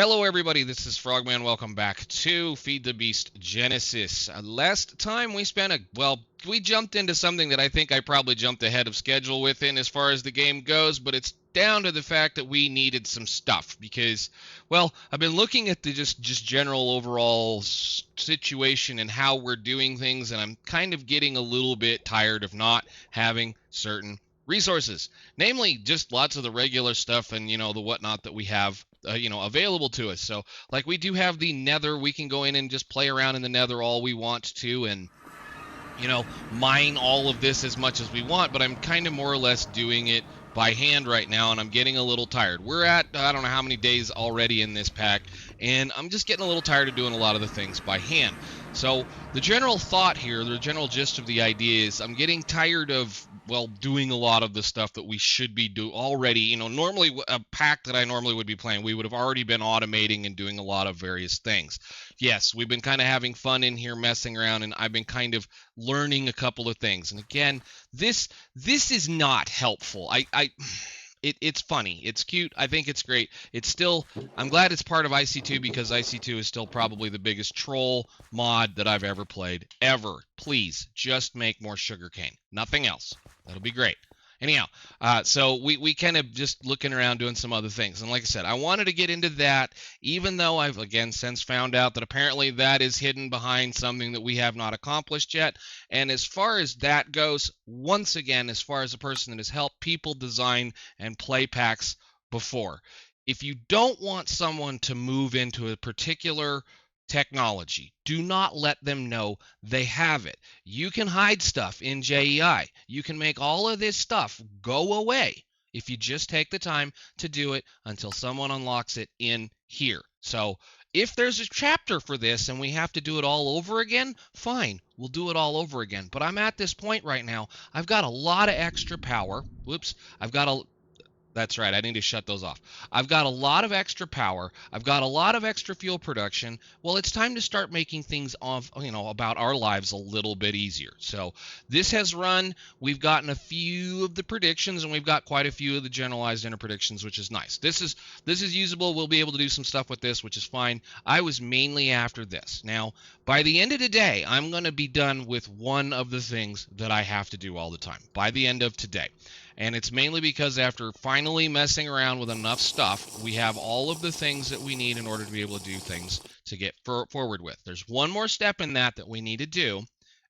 Hello everybody, this is Frogman. Welcome back to Feed the Beast Genesis. Last time we we jumped into something that I think I probably jumped ahead of schedule within as far as the game goes, but it's down to the fact that we needed some stuff because, well, I've been looking at the just general overall situation and how we're doing things, and I'm kind of getting a little bit tired of not having certain resources, namely just lots of the regular stuff and, the whatnot that we have available to us. So like we do have the nether. We can go in and just play around in the nether all we want to and mine all of this as much as we want, but I'm kind of more or less doing it by hand right now, and I'm getting a little tired. We're at, I don't know how many days already in this pack, and I'm just getting a little tired of doing a lot of the things by hand. So the general thought here, the general gist of the idea is I'm getting tired of, doing a lot of the stuff that we should be doing already. Normally a pack that I normally would be playing, we would have already been automating and doing a lot of various things. Yes, we've been kind of having fun in here messing around, and I've been kind of learning a couple of things. And again, this is not helpful. It's funny. It's cute. I think it's great. It's still, I'm glad it's part of IC2 because IC2 is still probably the biggest troll mod that I've ever played, ever. Please, just make more sugarcane. Nothing else. That'll be great. Anyhow, so we kind of just looking around doing some other things. And like I said, I wanted to get into that, even though I've, again, since found out that apparently that is hidden behind something that we have not accomplished yet. And as far as that goes, once again, as far as a person that has helped people design and play packs before, if you don't want someone to move into a particular technology, do not let them know they have it. You can hide stuff in JEI. You can make all of this stuff go away if you just take the time to do it until someone unlocks it in here. So if there's a chapter for this and we have to do it all over again, fine, we'll do it all over again. But I'm at this point right now. I've got a lot of extra power. Whoops. That's right, I need to shut those off. I've got a lot of extra power. I've got a lot of extra fuel production. Well, it's time to start making things about our lives a little bit easier. So this has run. We've gotten a few of the predictions, and we've got quite a few of the generalized inner predictions, which is nice. This is usable. We'll be able to do some stuff with this, which is fine. I was mainly after this. Now, by the end of the day, I'm going to be done with one of the things that I have to do all the time by the end of today. And it's mainly because after finally messing around with enough stuff, we have all of the things that we need in order to be able to do things to get forward with. There's one more step in that we need to do,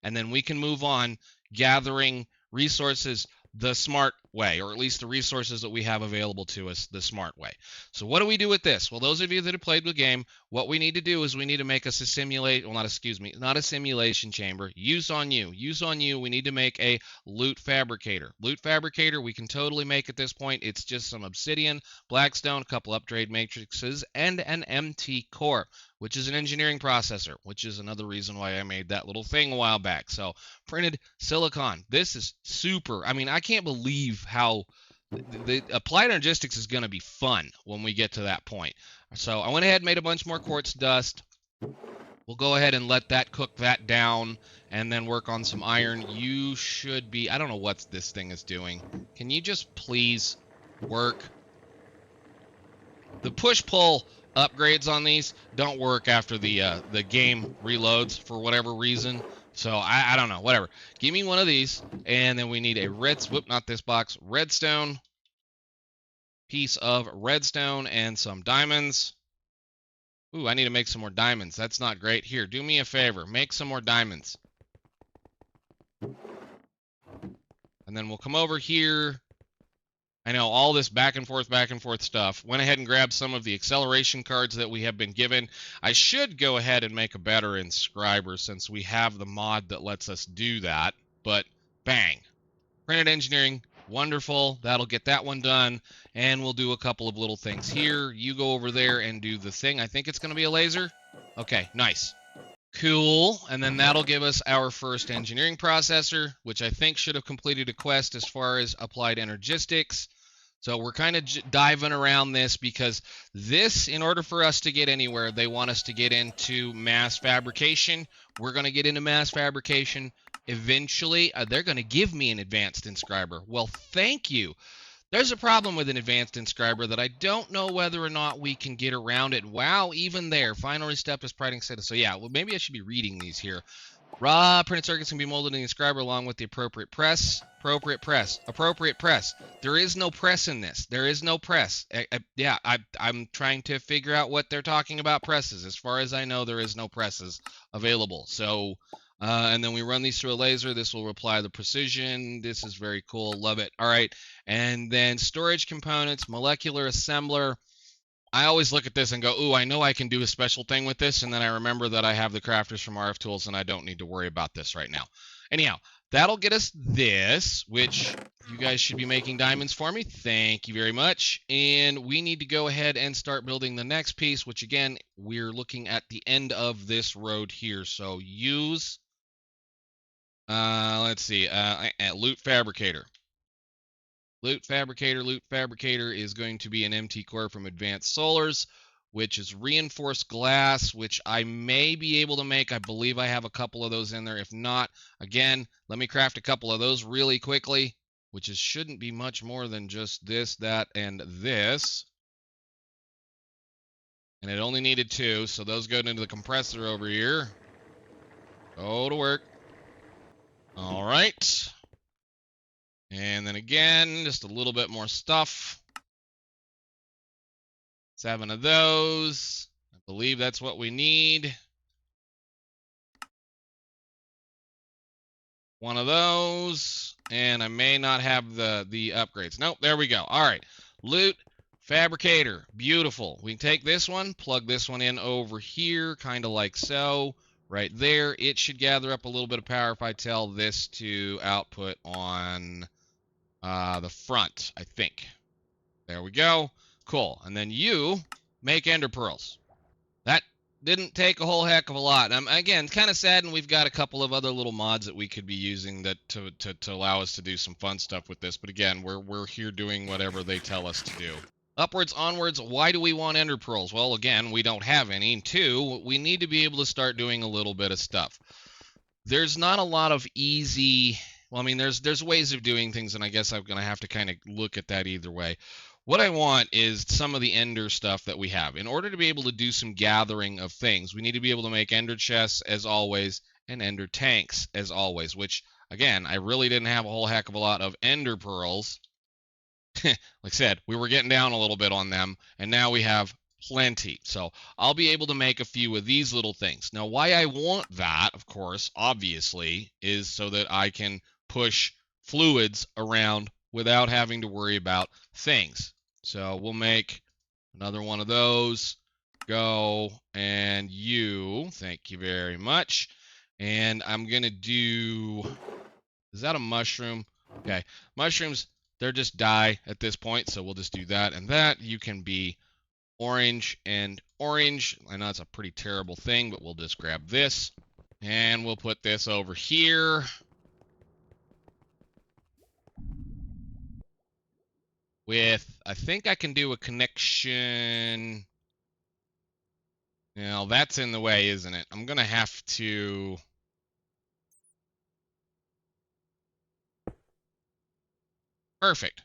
and then we can move on gathering resources the smart way, or at least the resources that we have available to us the smart way. So what do we do with this? Well, those of you that have played the game, what we need to do is we need to make us not a simulation chamber. Use on you. We need to make a loot fabricator. Loot fabricator, we can totally make at this point. It's just some obsidian, blackstone, a couple upgrade matrices, and an MT core, which is an engineering processor, which is another reason why I made that little thing a while back. So printed silicon. This is super. I mean, I can't believe how the applied energistics is going to be fun when we get to that point. So I went ahead and made a bunch more quartz dust. We'll go ahead and let that cook that down and then work on some iron. You should be, I don't know what this thing is doing. Can you just please work? The push-pull upgrades on these don't work after the game reloads for whatever reason. So I don't know, whatever. Give me one of these, and then we need a redstone, piece of redstone, and some diamonds. Ooh, I need to make some more diamonds. That's not great. Here, do me a favor. Make some more diamonds. And then we'll come over here. I know all this back and forth stuff. Went ahead and grabbed some of the acceleration cards that we have been given. I should go ahead and make a better inscriber since we have the mod that lets us do that. But bang. Printed engineering. Wonderful. That'll get that one done. And we'll do a couple of little things here. You go over there and do the thing. I think it's going to be a laser. Okay, nice. Cool. And then that'll give us our first engineering processor, which I think should have completed a quest as far as applied energistics. So we're kind of diving around this because this, in order for us to get anywhere, they want us to get into mass fabrication. We're going to get into mass fabrication eventually. They're going to give me an advanced inscriber. Well, thank you. There's a problem with an advanced inscriber that I don't know whether or not we can get around it. Wow, even there. Final step is printing status. So yeah, well, maybe I should be reading these here. Raw printed circuits can be molded in the inscriber along with the appropriate press. Appropriate press. Appropriate press. There is no press in this. There is no press. I'm trying to figure out what they're talking about presses. As far as I know, there is no presses available. So, and then we run these through a laser. This will apply the precision. This is very cool. Love it. All right. And then storage components, molecular assembler. I always look at this and go, ooh, I know I can do a special thing with this, and then I remember that I have the crafters from RF Tools, and I don't need to worry about this right now. Anyhow, that'll get us this, which you guys should be making diamonds for me. Thank you very much. And we need to go ahead and start building the next piece, which, again, we're looking at the end of this road here. So use, let's see, Loot Fabricator. Loot Fabricator is going to be an MT core from Advanced Solars, which is reinforced glass, which I may be able to make. I believe I have a couple of those in there. If not, again, let me craft a couple of those really quickly, which shouldn't be much more than just this, that, and this. And it only needed 2, so those go into the compressor over here. Go to work. All right. And then again, just a little bit more stuff. 7 of those. I believe that's what we need. 1 of those. And I may not have the upgrades. Nope, there we go. All right. Loot Fabricator. Beautiful. We can take this one, plug this one in over here, kind of like so. Right there. It should gather up a little bit of power if I tell this to output on the front, I think. There we go. Cool. And then you make ender pearls. That didn't take a whole heck of a lot. Again, kind of sad, and we've got a couple of other little mods that we could be using that to allow us to do some fun stuff with this. But again, we're here doing whatever they tell us to do. Upwards, onwards. Why do we want ender pearls? Well, again, we don't have any. And 2, we need to be able to start doing a little bit of stuff. There's not a lot of easy. Well, I mean, there's ways of doing things, and I guess I'm going to have to kind of look at that either way. What I want is some of the ender stuff that we have. In order to be able to do some gathering of things, we need to be able to make ender chests, as always, and ender tanks, as always, which, again, I really didn't have a whole heck of a lot of ender pearls. Like I said, we were getting down a little bit on them, and now we have plenty. So I'll be able to make a few of these little things. Now, why I want that, of course, obviously, is so that I can push fluids around without having to worry about things. So we'll make another one of those. Go, and you, thank you very much. And I'm going to do, is that a mushroom? Okay, mushrooms, they're just dye at this point, so we'll just do that and that. You can be orange and orange. I know it's a pretty terrible thing, but we'll just grab this, and we'll put this over here. With, I think I can do a connection. Now, that's in the way, isn't it? I'm going to have to. Perfect.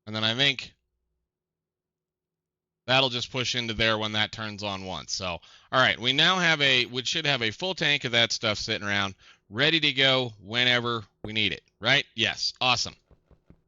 And then I think that'll just push into there when that turns on once. So, all right, we now have we should have a full tank of that stuff sitting around, ready to go whenever we need it, right? Yes, awesome.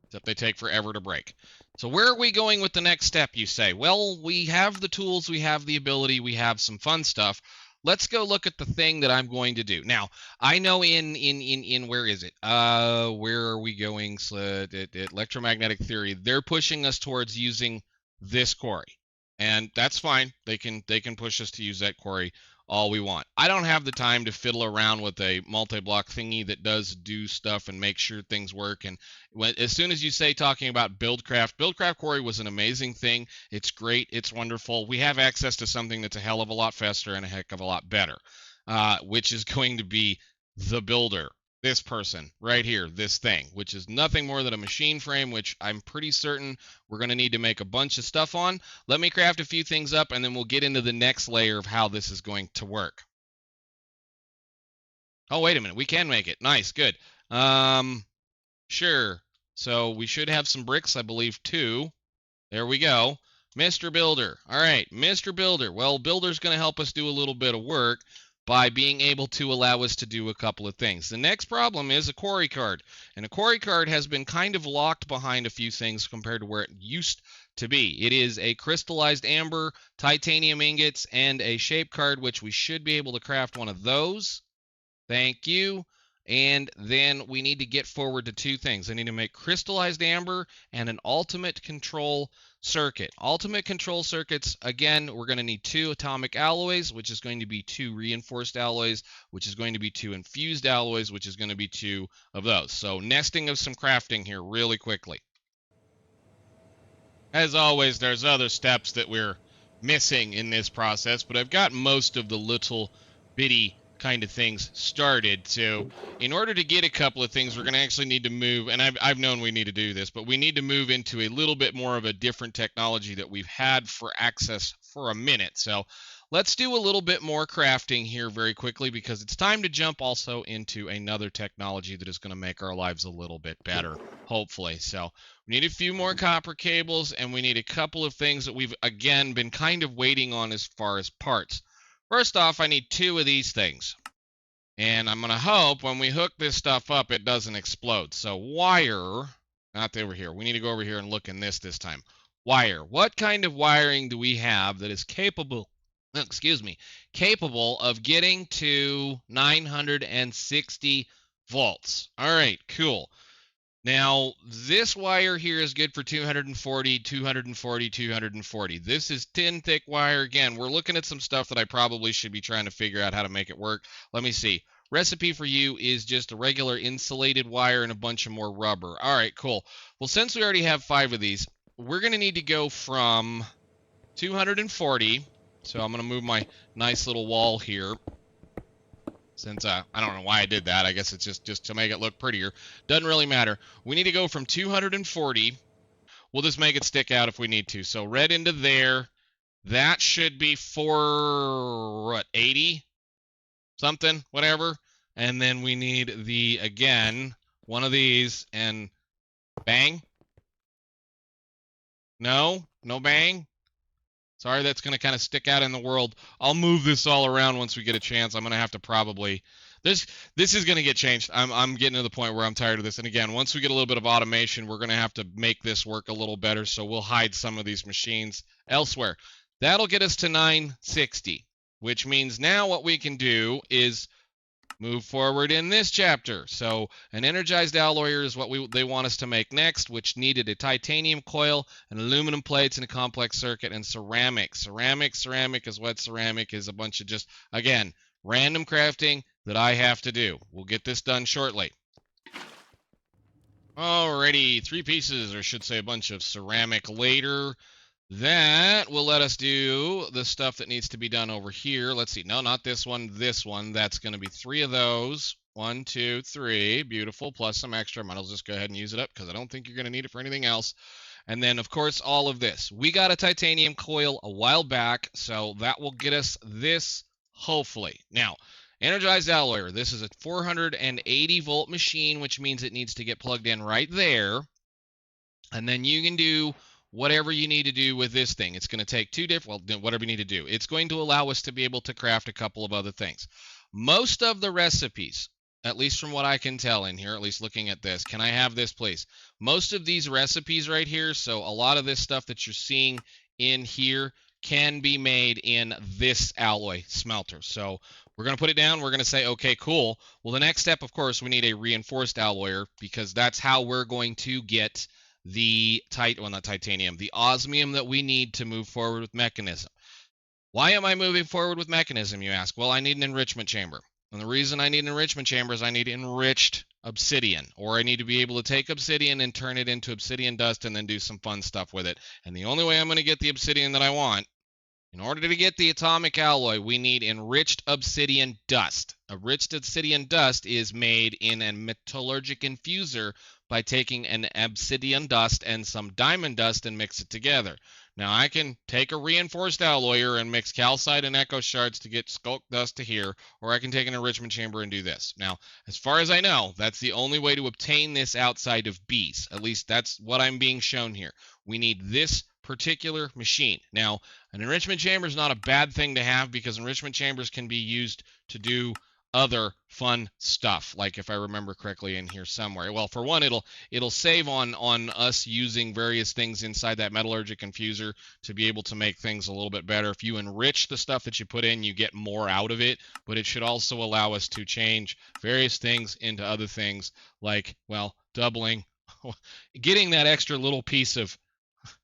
Except they take forever to break. So where are we going with the next step, you say? Well, we have the tools, we have the ability, we have some fun stuff. Let's go look at the thing that I'm going to do. Now, I know in where is it? Where are we going? Electromagnetic theory. They're pushing us towards using this quarry. And that's fine. They can push us to use that quarry all we want. I don't have the time to fiddle around with a multi-block thingy that does do stuff and make sure things work. And as soon as you say talking about Buildcraft Quarry was an amazing thing. It's great. It's wonderful. We have access to something that's a hell of a lot faster and a heck of a lot better, which is going to be the builder. This person right here, this thing, which is nothing more than a machine frame, which I'm pretty certain we're going to need to make a bunch of stuff on. Let me craft a few things up, and then we'll get into the next layer of how this is going to work. Oh, wait a minute. We can make it. Nice. Good. Sure. So we should have some bricks, I believe, 2. There we go. Mr. Builder. All right, Mr. Builder. Well, Builder's going to help us do a little bit of work by being able to allow us to do a couple of things. The next problem is a quarry card. And a quarry card has been kind of locked behind a few things compared to where it used to be. It is a crystallized amber, titanium ingots, and a shape card, which we should be able to craft one of those. Thank you. And then we need to get forward to 2 things. I need to make crystallized amber and an ultimate control circuit. Ultimate control circuits, again, we're going to need 2 atomic alloys, which is going to be 2 reinforced alloys, which is going to be 2 infused alloys, which is going to be 2 of those. So nesting of some crafting here really quickly. As always, there's other steps that we're missing in this process, but I've got most of the little bitty kind of things started. So in order to get a couple of things, we're going to actually need to move, and I've known we need to do this, but we need to move into a little bit more of a different technology that we've had for access for a minute. So let's do a little bit more crafting here very quickly, because it's time to jump also into another technology that is going to make our lives a little bit better, hopefully. So we need a few more copper cables, and we need a couple of things that we've, again, been kind of waiting on as far as parts. First off, I need 2 of these things. And I'm going to hope when we hook this stuff up, it doesn't explode. So wire, not over here. We need to go over here and look in this time. Wire. What kind of wiring do we have that is capable, capable of getting to 960 volts? All right, cool. Now, this wire here is good for 240, 240, 240. This is tin thick wire. Again, we're looking at some stuff that I probably should be trying to figure out how to make it work. Let me see. Recipe for you is just a regular insulated wire and a bunch of more rubber. All right, cool. Well, since we already have 5 of these, we're going to need to go from 240. So I'm going to move my nice little wall here. Since I don't know why I did that. I guess it's just to make it look prettier. Doesn't really matter. We need to go from 240. We'll just make it stick out if we need to. So red into there. That should be 480 something, whatever. And then we need the, again, one of these, and bang. No bang. Sorry, that's going to kind of stick out in the world. I'll move this all around once we get a chance. I'm going to have to probably... This is going to get changed. I'm getting to the point where I'm tired of this. And again, once we get a little bit of automation, we're going to have to make this work a little better. So we'll hide some of these machines elsewhere. That'll get us to 960, which means now what we can do is move forward in this chapter. So an energized alloyer is what they want us to make next, which needed a titanium coil, and aluminum plates, and a complex circuit, and ceramic. Ceramic is what ceramic is, a bunch of just, again, random crafting that I have to do. We'll get this done shortly. Alrighty, 3 pieces, or I should say a bunch of ceramic later. That will let us do the stuff that needs to be done over here. Let's see. No, not this one. This one. That's going to be 3 of those. 1, 2, 3. Beautiful. Plus some extra. Might as well just go ahead and use it up because I don't think you're going to need it for anything else. And then, of course, all of this. We got a titanium coil a while back, so that will get us this, hopefully. Now, energized alloyer. This is a 480-volt machine, which means it needs to get plugged in right there. And then you can do whatever you need to do with this thing. It's going to take 2 different, well, whatever you need to do. It's going to allow us to be able to craft a couple of other things. Most of the recipes, at least from what I can tell in here, at least looking at this, can I have this, please? Most of these recipes right here, so a lot of this stuff that you're seeing in here can be made in this alloy smelter. So we're going to put it down. We're going to say, okay, cool. Well, the next step, of course, we need a reinforced alloyer, because that's how we're going to get the the osmium that we need to move forward with Mekanism. Why am I moving forward with Mekanism, you ask? Well, I need an enrichment chamber. And the reason I need an enrichment chamber is I need enriched obsidian, or I need to be able to take obsidian and turn it into obsidian dust and then do some fun stuff with it. And the only way I'm going to get the obsidian that I want, in order to get the atomic alloy, we need enriched obsidian dust. Enriched obsidian dust is made in a metallurgic infuser by taking an obsidian dust and some diamond dust and mix it together. Now I can take a reinforced alloyer and mix calcite and echo shards to get skulk dust to here, or I can take an enrichment chamber and do this. Now, as far as I know, that's the only way to obtain this outside of bees. At least that's what I'm being shown here. We need this particular machine. Now, an enrichment chamber is not a bad thing to have because enrichment chambers can be used to do other fun stuff, like if I remember correctly in here somewhere. Well, for one, it'll save on us using various things inside that metallurgic infuser to be able to make things a little bit better. If you enrich the stuff that you put in, you get more out of it, but it should also allow us to change various things into other things, like, well, doubling, getting that extra little piece of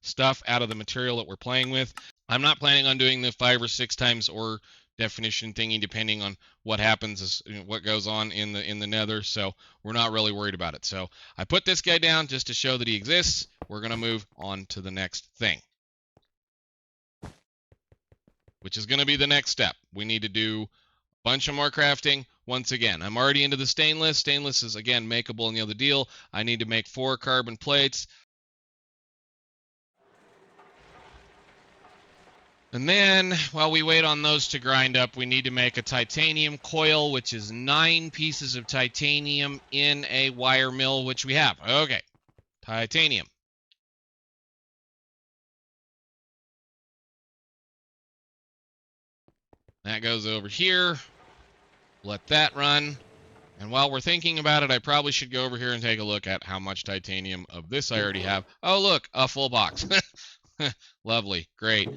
stuff out of the material that we're playing with. I'm not planning on doing the 5 or 6 times or definition thingy depending on what happens, what goes on in the nether, so we're not really worried about it. So I put this guy down just to show that he exists. We're going to move on to the next thing, which is going to be the next step. We need to do a bunch of more crafting. Once again, I'm already into the stainless. Stainless is, again, makeable in the other deal. I need to make 4 carbon plates. And then, while we wait on those to grind up, we need to make a titanium coil, which is 9 pieces of titanium in a wire mill, which we have. Okay, titanium. That goes over here. Let that run. And while we're thinking about it, I probably should go over here and take a look at how much titanium of this I already have. Oh, look, a full box. Lovely, great.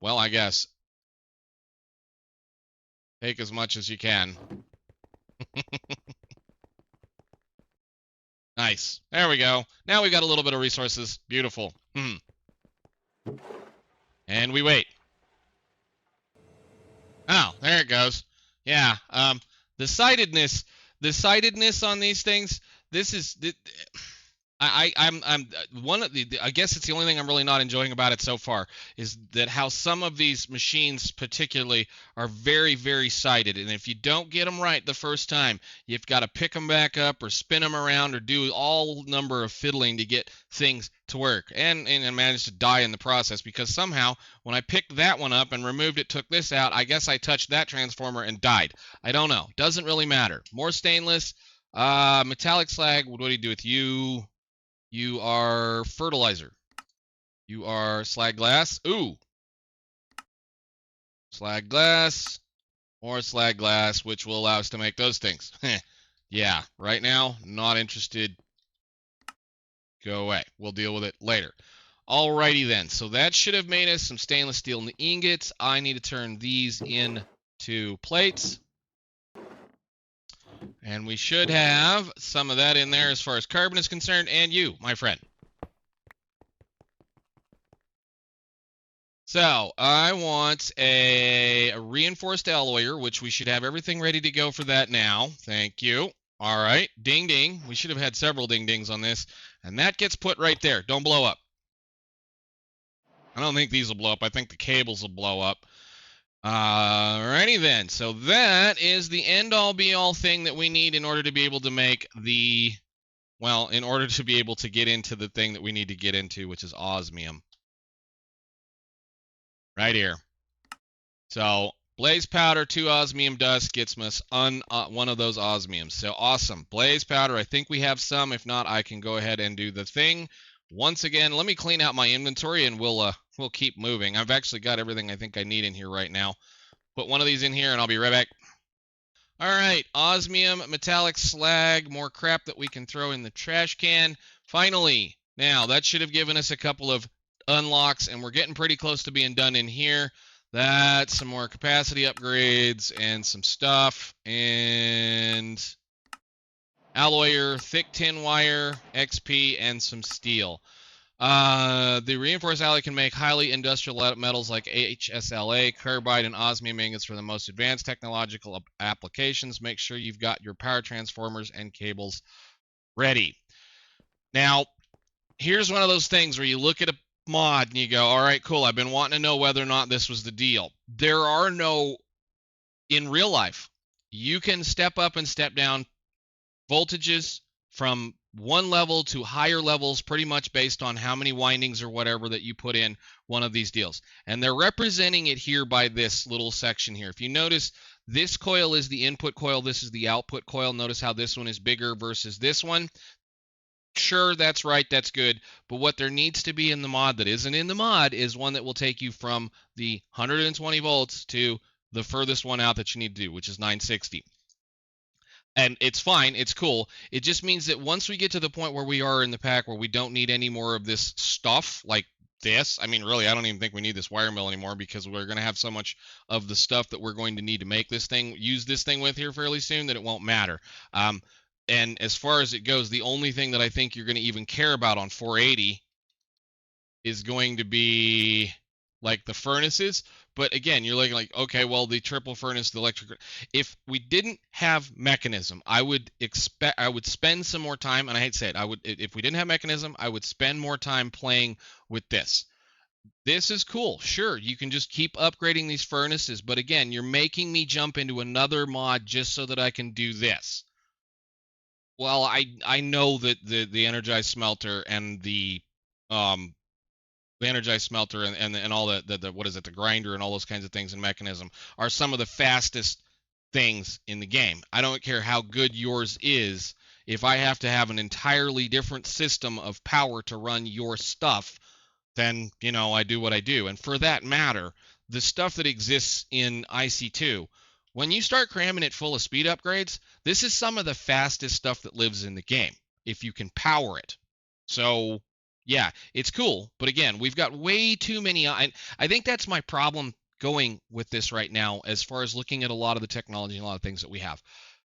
Well, I guess take as much as you can. Nice. There we go. Now we got a little bit of resources. Beautiful. And we wait. Oh, there it goes. Yeah. The sightedness on these things. This is. I'm one of the. I guess it's the only thing I'm really not enjoying about it so far is that how some of these machines, particularly, are very, very sighted, and if you don't get them right the first time, you've got to pick them back up or spin them around or do all number of fiddling to get things to work, and manage to die in the process because somehow when I picked that one up and removed it, took this out, I guess I touched that transformer and died. I don't know. Doesn't really matter. More stainless, metallic slag. What do you do with you? You are fertilizer. You are slag glass. Ooh. Slag glass. More slag glass, which will allow us to make those things. Yeah, right now, not interested. Go away. We'll deal with it later. Alrighty then. So that should have made us some stainless steel ingots. I need to turn these into plates. And we should have some of that in there as far as carbon is concerned, and you, my friend. So, I want a reinforced alloyer, which we should have everything ready to go for that now. Thank you. All right, ding ding. We should have had several ding dings on this, and that gets put right there. Don't blow up. I don't think these will blow up. I think the cables will blow up. Alrighty then, so that is the end-all be-all thing that we need in order to be able to make the, well, in order to be able to get into the thing that we need to get into, which is osmium. Right here. So, blaze powder, 2 osmium dust gets us one of those osmiums. So, awesome. Blaze powder, I think we have some. If not, I can go ahead and do the thing. Once again, let me clean out my inventory and we'll keep moving. I've actually got everything I think I need in here right now. Put one of these in here and I'll be right back. All right, osmium, metallic slag, more crap that we can throw in the trash can. Finally, now that should have given us a couple of unlocks and we're getting pretty close to being done in here. That's some more capacity upgrades and some stuff and alloyer, thick tin wire, XP, and some steel. The reinforced alloy can make highly industrial metals like HSLA, carbide, and osmium ingots for the most advanced technological applications. Make sure you've got your power transformers and cables ready. Now, here's one of those things where you look at a mod and you go, all right, cool, I've been wanting to know whether or not this was the deal. There are no, in real life, you can step up and step down voltages from one level to higher levels pretty much based on how many windings or whatever that you put in one of these deals. And they're representing it here by this little section here. If you notice, this coil is the input coil, this is the output coil. Notice how this one is bigger versus this one. Sure, that's right, that's good, but what there needs to be in the mod that isn't in the mod is one that will take you from the 120 volts to the furthest one out that you need to do, which is 960. And it's fine, it's cool. It just means that once we get to the point where we are in the pack where we don't need any more of this stuff like this, I mean, really, I don't even think we need this wire mill anymore because we're going to have so much of the stuff that we're going to need to make this thing, use this thing with here fairly soon that it won't matter. And as far as it goes, the only thing that I think you're going to even care about on 480 is going to be like the furnaces. But again, you're like, okay, well, the triple furnace, the electric. If we didn't have Mekanism, I would spend some more time, and I hate to say it, if we didn't have Mekanism, I would spend more time playing with this. This is cool. Sure, you can just keep upgrading these furnaces, but again, you're making me jump into another mod just so that I can do this. Well, I know that the energized smelter and the energized smelter and all the what is it, the grinder and all those kinds of things in Mekanism are some of the fastest things in the game. I don't care how good yours is. If I have to have an entirely different system of power to run your stuff, then, you know, I do what I do. And for that matter, the stuff that exists in IC2, when you start cramming it full of speed upgrades, this is some of the fastest stuff that lives in the game, if you can power it. So, yeah, it's cool. But again, we've got way too many. I think that's my problem going with this right now as far as looking at a lot of the technology and a lot of things that we have.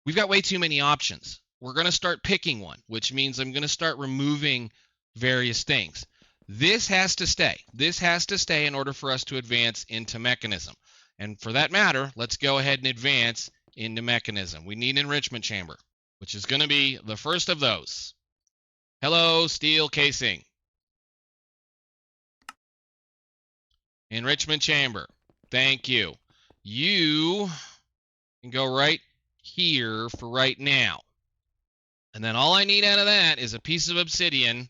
We've got way too many options. We're going to start picking one, which means I'm going to start removing various things. This has to stay. This has to stay in order for us to advance into Mekanism. And for that matter, let's go ahead and advance into Mekanism. We need an enrichment chamber, which is going to be the first of those. Hello, steel casing. Enrichment chamber. Thank you. You can go right here for right now. And then all I need out of that is a piece of obsidian.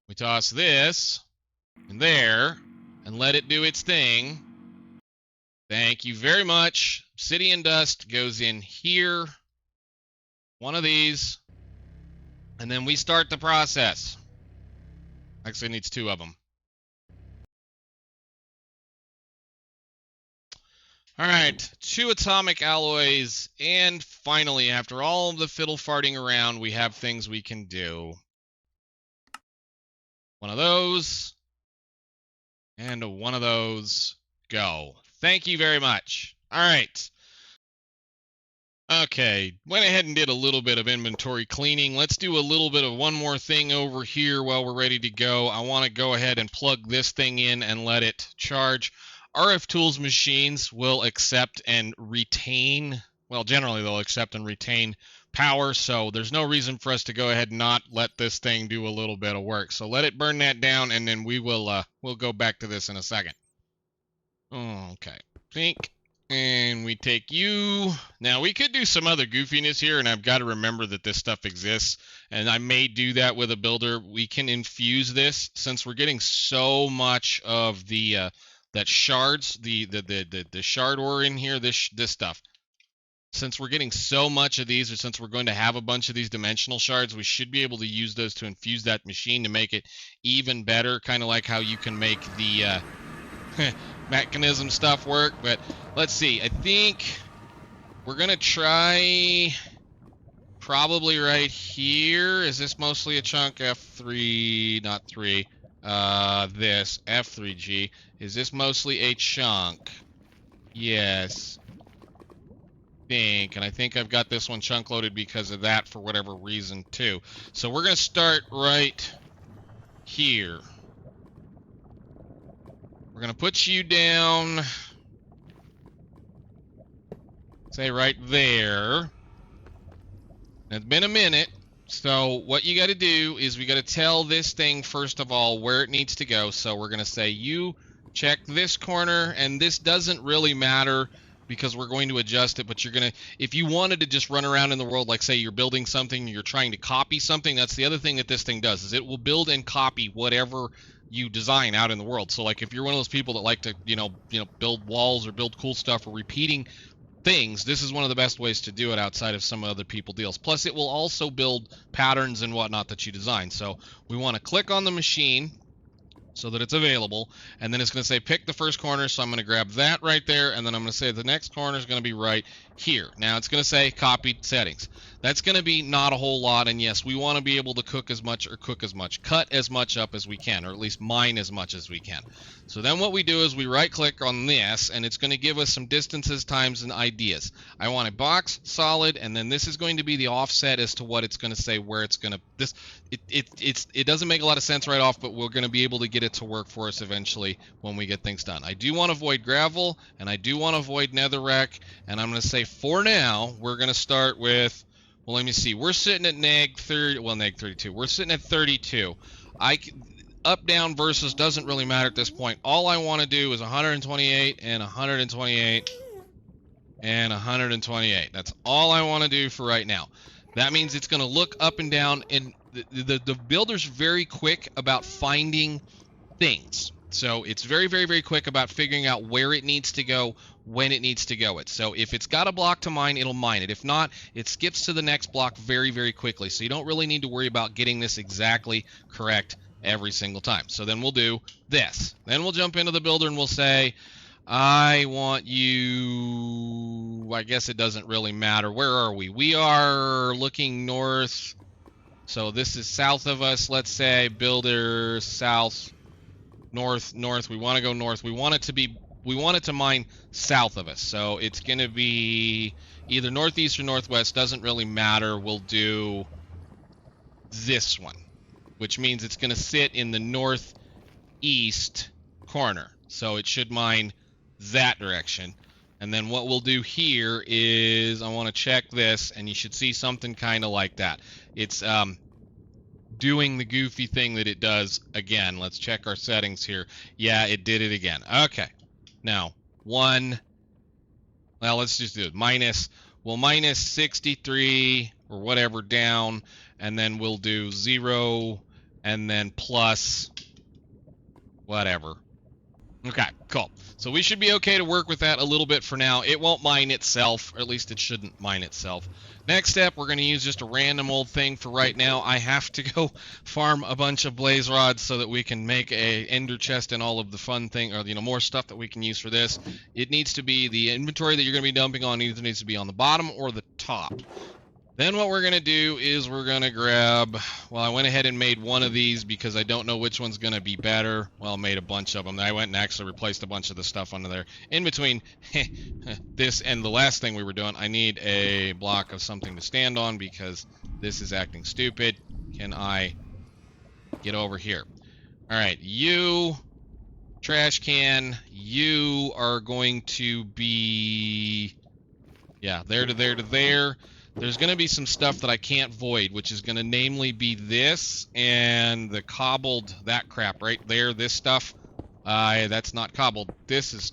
We toss this in there and let it do its thing. Thank you very much. Obsidian dust goes in here. One of these. And then we start the process. Actually, it needs two of them. All right, 2 atomic alloys. And finally, after all of the fiddle farting around, we have things we can do. One of those. And one of those. Go. Thank you very much. All right. Okay, went ahead and did a little bit of inventory cleaning. Let's do a little bit of one more thing over here while we're ready to go. I want to go ahead and plug this thing in and let it charge. RF Tools machines will accept and retain, well, generally they'll accept and retain power, so there's no reason for us to go ahead and not let this thing do a little bit of work. So let it burn that down, and then we'll go back to this in a second. Okay, think, and we take you. Now, we could do some other goofiness here, and I've got to remember that this stuff exists, and I may do that with a builder. We can infuse this, since we're getting so much of the that shards, the shard ore in here, this stuff. Since we're getting so much of these, or since we're going to have a bunch of these dimensional shards, we should be able to use those to infuse that machine to make it even better, kind of like how you can make the Mekanism stuff work. But let's see, I think we're gonna try probably right here. Is this mostly a chunk? F3, not 3. This F3G. Is this mostly a chunk? Yes. And I think I've got this one chunk loaded because of that for whatever reason too. So we're gonna start right here. We're gonna put you down, say right there. It's been a minute, so what you got to do is we got to tell this thing first of all where it needs to go. So we're gonna say you check this corner, and this doesn't really matter because we're going to adjust it, but you're going to, if you wanted to just run around in the world, like say you're building something, you're trying to copy something, that's the other thing that this thing does, is it will build and copy whatever you design out in the world. So like if you're one of those people that like to, build walls or build cool stuff or repeating things, this is one of the best ways to do it outside of some other people deals. Plus it will also build patterns and whatnot that you design. So we want to click on the machine so that it's available, and then it's going to say pick the first corner, so I'm going to grab that right there, and then I'm going to say the next corner is going to be right here. Now it's going to say copied settings. That's going to be not a whole lot, and yes, we want to be able to cut as much up as we can, or at least mine as much as we can. So then what we do is we right click on this, and it's going to give us some distances, times, and ideas. I want a box, solid, and then this is going to be the offset as to what it's going to say where it's going to, it doesn't make a lot of sense right off, but we're going to be able to get it to work for us eventually when we get things done. I do want to avoid gravel, and I do want to avoid netherrack, and I'm going to say for now we're going to start with, well, let me see, we're sitting at neg 32, we're sitting at 32. Up, down, versus doesn't really matter at this point. All I want to do is 128 and 128 and 128. That's all I want to do for right now. That means it's going to look up and down, and the builder's very quick about finding things. So it's very, very, very quick about figuring out where it needs to go, when it needs to go it. So if it's got a block to mine, it'll mine it. If not, it skips to the next block very, very quickly. So you don't really need to worry about getting this exactly correct every single time. So then we'll do this. Then we'll jump into the builder and we'll say, I want you, I guess it doesn't really matter. Where are we? We are looking north. So this is south of us. Let's say builder south, north. We want to go north. We want it to mine south of us. So it's going to be either northeast or northwest. Doesn't really matter. We'll do this one, which means it's going to sit in the northeast corner. So it should mine that direction. And then what we'll do here is I want to check this, and you should see something kind of like that. It's doing the goofy thing that it does again. Let's check our settings here. Yeah, it did it again. Okay. Now, well, let's just do it. Minus 63 or whatever down, and then we'll do 0 and then plus whatever. Okay, cool. So we should be okay to work with that a little bit for now. It won't mine itself, or at least it shouldn't mine itself. Next step, we're going to use just a random old thing for right now. I have to go farm a bunch of blaze rods so that we can make a ender chest and all of the fun thing, or more stuff that we can use for this. It needs to be, the inventory that you're going to be dumping on either needs to be on the bottom or the top. Then what we're going to do is we're going to grab, well, I went ahead and made one of these because I don't know which one's going to be better. Well, I made a bunch of them. I went and actually replaced a bunch of the stuff under there. In between this and the last thing we were doing, I need a block of something to stand on because this is acting stupid. Can I get over here? All right, you, trash can, you are going to be, yeah, there to there to there. There's going to be some stuff that I can't void, which is going to namely be this and the cobbled, that crap right there, this stuff. That's not cobbled. This is,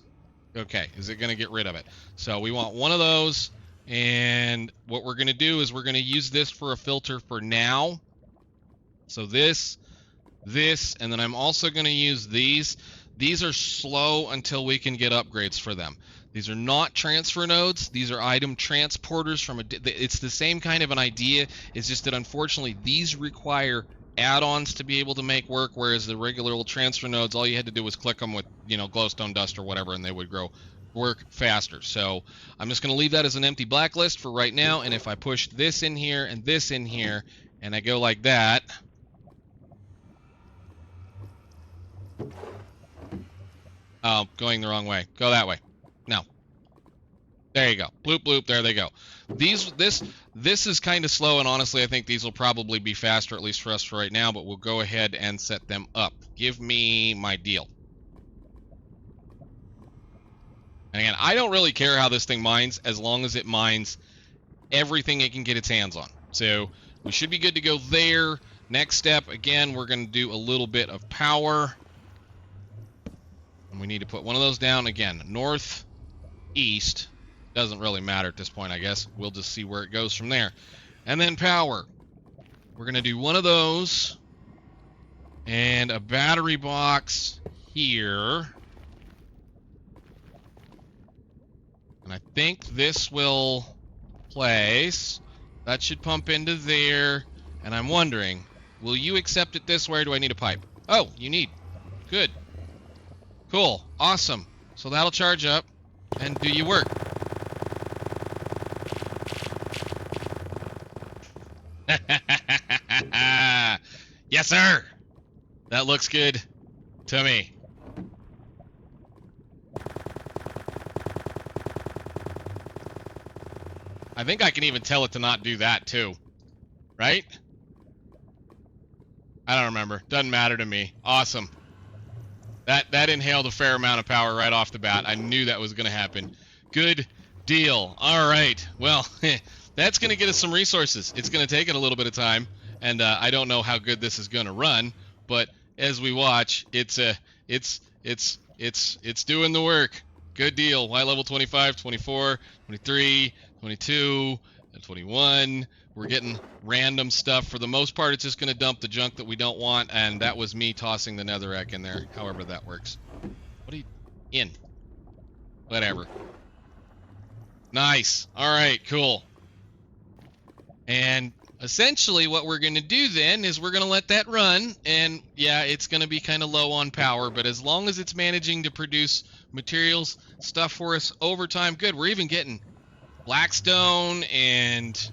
okay, is it going to get rid of it? So we want one of those, and what we're going to do is we're going to use this for a filter for now. So this, and then I'm also going to use these. These are slow until we can get upgrades for them. These are not transfer nodes. These are item transporters from it's the same kind of an idea. It's just that unfortunately these require add-ons to be able to make work, whereas the regular old transfer nodes, all you had to do was click them with, glowstone dust or whatever, and they would work faster. So I'm just going to leave that as an empty blacklist for right now, and if I push this in here and this in here, and I go like that, oh, going the wrong way. Go that way. No. There you go. Bloop, bloop. There they go. This is kind of slow, and honestly, I think these will probably be faster, at least for us for right now, but we'll go ahead and set them up. Give me my deal. And again, I don't really care how this thing mines as long as it mines everything it can get its hands on. So we should be good to go there. Next step, again, we're going to do a little bit of power. And we need to put one of those down again, northeast. Doesn't really matter at this point, I guess. We'll just see where it goes from there. And then power. We're going to do one of those. And a battery box here. And I think this will place. That should pump into there. And I'm wondering, will you accept it this way or do I need a pipe? Oh, you need. Good. Cool. Awesome. So that'll charge up and do your work. Yes, sir. That looks good to me. I think I can even tell it to not do that too. Right? I don't remember. Doesn't matter to me. Awesome. That inhaled a fair amount of power right off the bat. I knew that was going to happen. Good deal. All right. Well, that's going to get us some resources. It's going to take it a little bit of time, and I don't know how good this is going to run, but as we watch, it's doing the work. Good deal. Y level 25, 24, 23, 22, and 21. We're getting random stuff. For the most part, it's just going to dump the junk that we don't want, and that was me tossing the netherrack in there, however that works. What are you... in? Whatever. Nice. All right, cool. And essentially what we're going to do then is we're going to let that run, and yeah, it's going to be kind of low on power, but as long as it's managing to produce materials, stuff for us over time, good. We're even getting blackstone, and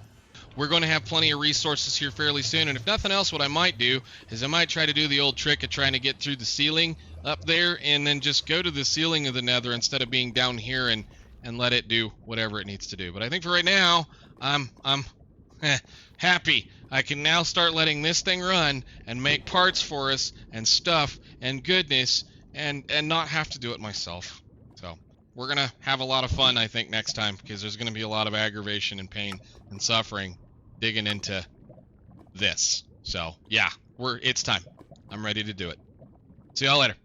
we're going to have plenty of resources here fairly soon. And if nothing else, what I might do is I might try to do the old trick of trying to get through the ceiling up there and then just go to the ceiling of the nether instead of being down here and let it do whatever it needs to do. But I think for right now, I'm happy. I can now start letting this thing run and make parts for us and stuff and goodness and not have to do it myself. So we're going to have a lot of fun, I think, next time, because there's going to be a lot of aggravation and pain and suffering digging into this. So yeah, it's time. I'm ready to do it. See y'all later.